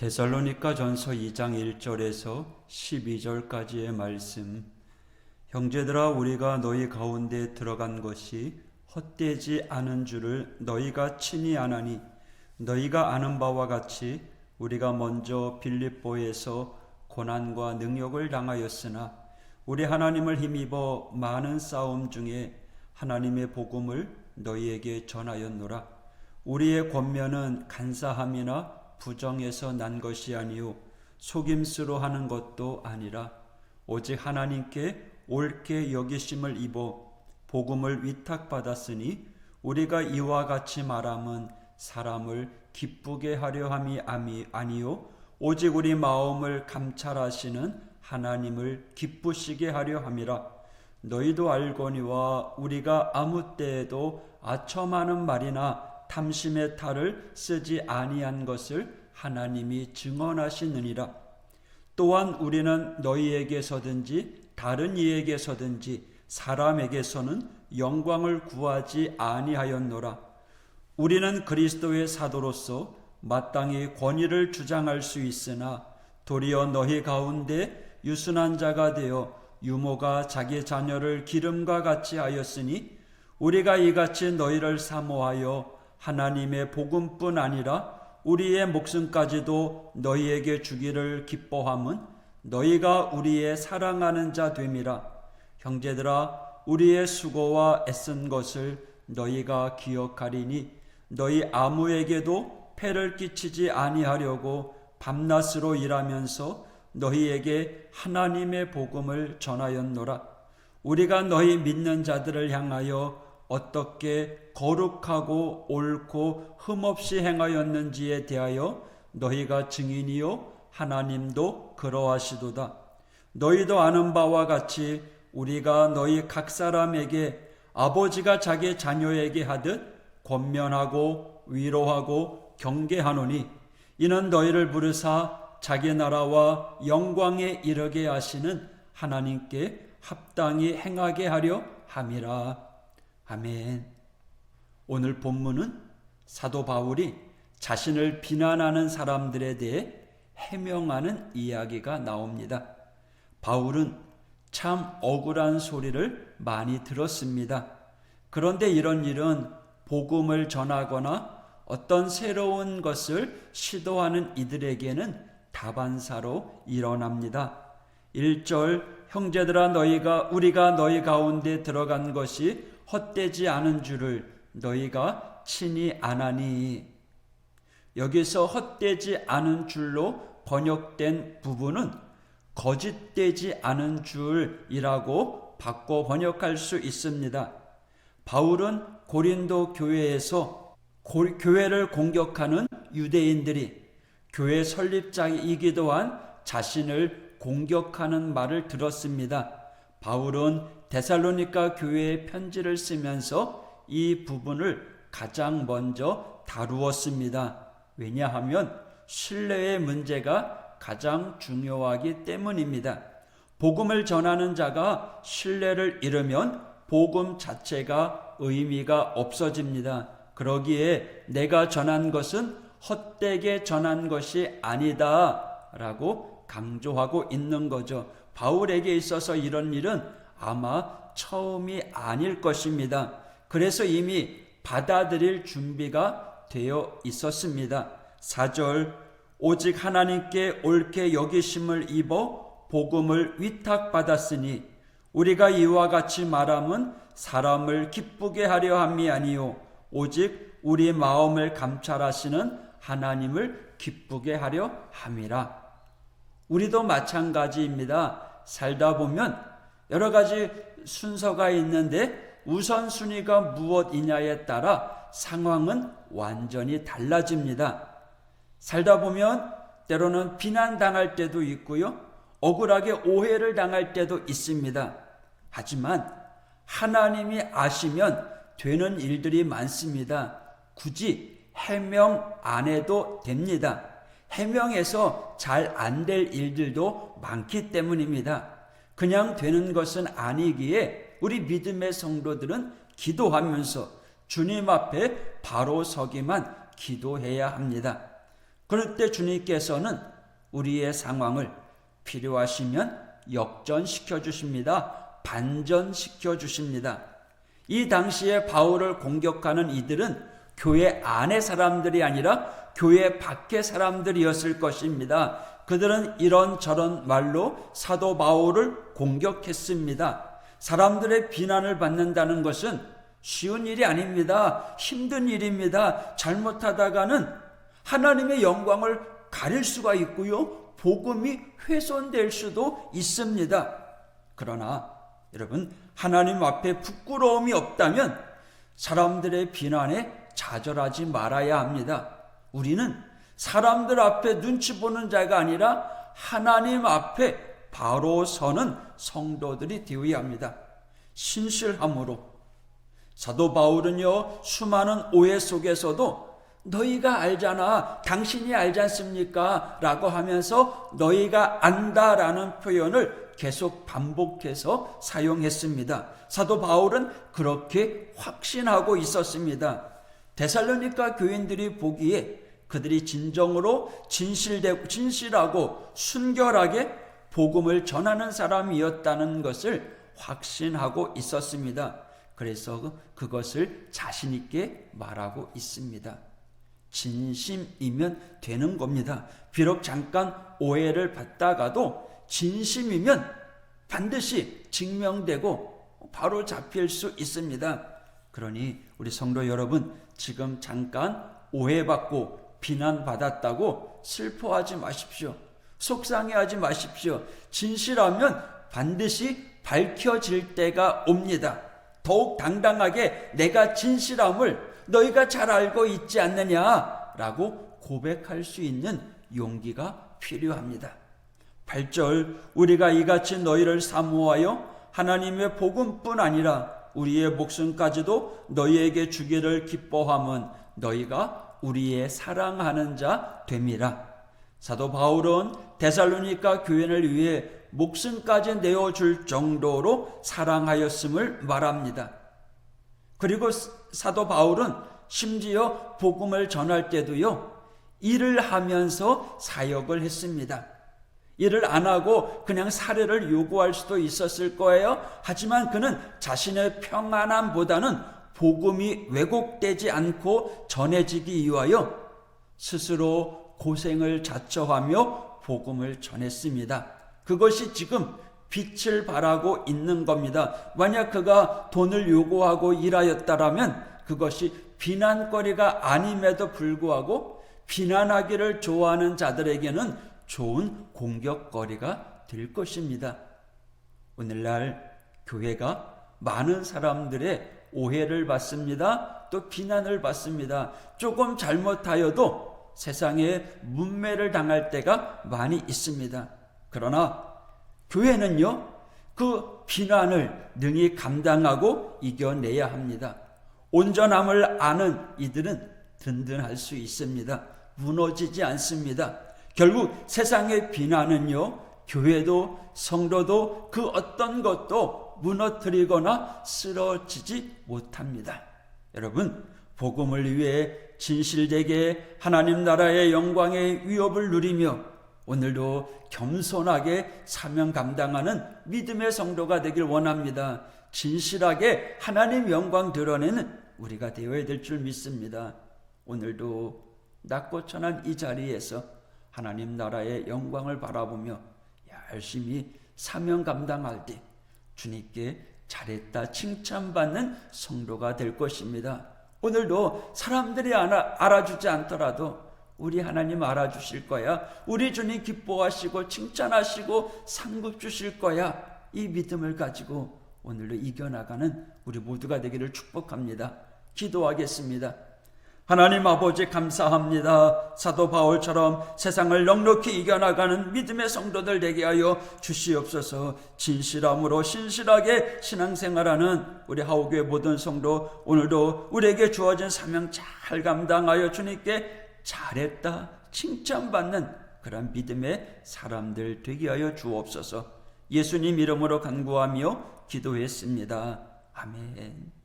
데살로니가 전서 2장 1절에서 12절까지의 말씀. 형제들아, 우리가 너희 가운데 들어간 것이 헛되지 않은 줄을 너희가 친히 아나니, 너희가 아는 바와 같이 우리가 먼저 빌립보에서 고난과 능욕을 당하였으나 우리 하나님을 힘입어 많은 싸움 중에 하나님의 복음을 너희에게 전하였노라. 우리의 권면은 간사함이나 부정에서 난 것이 아니요 속임수로 하는 것도 아니라 오직 하나님께 옳게 여기심을 입어 복음을 위탁받았으니 우리가 이와 같이 말함은 사람을 기쁘게 하려 함이 아니요 오직 우리 마음을 감찰하시는 하나님을 기쁘시게 하려 함이라. 너희도 알거니와 우리가 아무 때에도 아첨하는 말이나 탐심의 탈을 쓰지 아니한 것을 하나님이 증언하시느니라. 또한 우리는 너희에게서든지 다른 이에게서든지 사람에게서는 영광을 구하지 아니하였노라. 우리는 그리스도의 사도로서 마땅히 권위를 주장할 수 있으나 도리어 너희 가운데 유순한 자가 되어 유모가 자기 자녀를 기름과 같이 하였으니 우리가 이같이 너희를 사모하여 하나님의 복음뿐 아니라 우리의 목숨까지도 너희에게 주기를 기뻐함은 너희가 우리의 사랑하는 자 됨이라. 형제들아, 우리의 수고와 애쓴 것을 너희가 기억하리니 너희 아무에게도 폐를 끼치지 아니하려고 밤낮으로 일하면서 너희에게 하나님의 복음을 전하였노라. 우리가 너희 믿는 자들을 향하여 어떻게 거룩하고 옳고 흠없이 행하였는지에 대하여 너희가 증인이요 하나님도 그러하시도다. 너희도 아는 바와 같이 우리가 너희 각 사람에게 아버지가 자기 자녀에게 하듯 권면하고 위로하고 경계하노니 이는 너희를 부르사 자기 나라와 영광에 이르게 하시는 하나님께 합당히 행하게 하려 함이라. 아멘. 오늘 본문은 사도 바울이 자신을 비난하는 사람들에 대해 해명하는 이야기가 나옵니다. 바울은 참 억울한 소리를 많이 들었습니다. 그런데 이런 일은 복음을 전하거나 어떤 새로운 것을 시도하는 이들에게는 다반사로 일어납니다. 1절, 형제들아, 우리가 너희 가운데 들어간 것이 헛되지 않은 줄을 너희가 친히 아나니. 여기서 헛되지 않은 줄로 번역된 부분은 거짓되지 않은 줄이라고 바꿔 번역할 수 있습니다. 바울은 고린도 교회에서 교회를 공격하는 유대인들이 교회 설립자이기도 한 자신을 공격하는 말을 들었습니다. 바울은 데살로니가 교회에 편지를 쓰면서 이 부분을 가장 먼저 다루었습니다. 왜냐하면 신뢰의 문제가 가장 중요하기 때문입니다. 복음을 전하는 자가 신뢰를 잃으면 복음 자체가 의미가 없어집니다. 그러기에 내가 전한 것은 헛되게 전한 것이 아니다 라고 강조하고 있는 거죠. 바울에게 있어서 이런 일은 아마 처음이 아닐 것입니다. 그래서 이미 받아들일 준비가 되어 있었습니다. 4절, 오직 하나님께 옳게 여기심을 입어 복음을 위탁받았으니 우리가 이와 같이 말함은 사람을 기쁘게 하려 함이 아니요 오직 우리 마음을 감찰하시는 하나님을 기쁘게 하려 함이라. 우리도 마찬가지입니다. 살다 보면 여러 가지 순서가 있는데 우선순위가 무엇이냐에 따라 상황은 완전히 달라집니다. 살다 보면 때로는 비난당할 때도 있고요, 억울하게 오해를 당할 때도 있습니다. 하지만 하나님이 아시면 되는 일들이 많습니다. 굳이 해명 안 해도 됩니다. 해명해서 잘 안 될 일들도 많기 때문입니다. 그냥 되는 것은 아니기에 우리 믿음의 성도들은 기도하면서 주님 앞에 바로 서기만 기도해야 합니다. 그럴 때 주님께서는 우리의 상황을 필요하시면 역전시켜 주십니다. 반전시켜 주십니다. 이 당시에 바울을 공격하는 이들은 교회 안의 사람들이 아니라 교회 밖의 사람들이었을 것입니다. 그들은 이런저런 말로 사도 바울을 공격했습니다. 사람들의 비난을 받는다는 것은 쉬운 일이 아닙니다. 힘든 일입니다. 잘못하다가는 하나님의 영광을 가릴 수가 있고요. 복음이 훼손될 수도 있습니다. 그러나 여러분, 하나님 앞에 부끄러움이 없다면 사람들의 비난에 좌절하지 말아야 합니다. 우리는 사람들 앞에 눈치 보는 자가 아니라 하나님 앞에 바로 서는 성도들이 되어야 합니다. 신실함으로. 사도 바울은요, 수많은 오해 속에서도 너희가 알잖아, 당신이 알지 않습니까? 라고 하면서 너희가 안다라는 표현을 계속 반복해서 사용했습니다. 사도 바울은 그렇게 확신하고 있었습니다. 데살로니가 교인들이 보기에 그들이 진정으로 진실하고 순결하게 복음을 전하는 사람이었다는 것을 확신하고 있었습니다. 그래서 그것을 자신 있게 말하고 있습니다. 진심이면 되는 겁니다. 비록 잠깐 오해를 받다가도 진심이면 반드시 증명되고 바로 잡힐 수 있습니다. 그러니 우리 성도 여러분, 지금 잠깐 오해받고 비난받았다고 슬퍼하지 마십시오. 속상해하지 마십시오. 진실하면 반드시 밝혀질 때가 옵니다. 더욱 당당하게 내가 진실함을 너희가 잘 알고 있지 않느냐라고 고백할 수 있는 용기가 필요합니다. 8절, 우리가 이같이 너희를 사모하여 하나님의 복음뿐 아니라 우리의 목숨까지도 너희에게 주기를 기뻐함은 너희가 우리의 사랑하는 자 됨이라. 사도 바울은 데살로니가 교회를 위해 목숨까지 내어줄 정도로 사랑하였음을 말합니다. 그리고 사도 바울은 심지어 복음을 전할 때도요, 일을 하면서 사역을 했습니다. 일을 안 하고 그냥 사례를 요구할 수도 있었을 거예요. 하지만 그는 자신의 평안함보다는 복음이 왜곡되지 않고 전해지기 위하여 스스로 고생을 자처하며 복음을 전했습니다. 그것이 지금 빛을 발하고 있는 겁니다. 만약 그가 돈을 요구하고 일하였다라면 그것이 비난거리가 아님에도 불구하고 비난하기를 좋아하는 자들에게는 좋은 공격거리가 될 것입니다. 오늘날 교회가 많은 사람들의 오해를 받습니다. 또 비난을 받습니다. 조금 잘못하여도 세상에 문매를 당할 때가 많이 있습니다. 그러나 교회는요, 그 비난을 능히 감당하고 이겨내야 합니다. 온전함을 아는 이들은 든든할 수 있습니다. 무너지지 않습니다. 결국 세상의 비난은요, 교회도 성도도 그 어떤 것도 무너뜨리거나 쓰러지지 못합니다. 여러분, 복음을 위해 진실되게 하나님 나라의 영광의 위협을 누리며 오늘도 겸손하게 사명 감당하는 믿음의 성도가 되길 원합니다. 진실하게 하나님 영광 드러내는 우리가 되어야 될 줄 믿습니다. 오늘도 낮고 천한 이 자리에서 하나님 나라의 영광을 바라보며 열심히 사명 감당할 때 주님께 잘했다 칭찬받는 성도가 될 것입니다. 오늘도 사람들이 알아주지 않더라도 우리 하나님 알아주실 거야. 우리 주님 기뻐하시고 칭찬하시고 상급 주실 거야. 이 믿음을 가지고 오늘도 이겨나가는 우리 모두가 되기를 축복합니다. 기도하겠습니다. 하나님 아버지 감사합니다. 사도 바울처럼 세상을 넉넉히 이겨나가는 믿음의 성도들 되게 하여 주시옵소서. 진실함으로 신실하게 신앙생활하는 우리 하우교회 모든 성도, 오늘도 우리에게 주어진 사명 잘 감당하여 주님께 잘했다 칭찬받는 그런 믿음의 사람들 되게 하여 주옵소서. 예수님 이름으로 간구하며 기도했습니다. 아멘.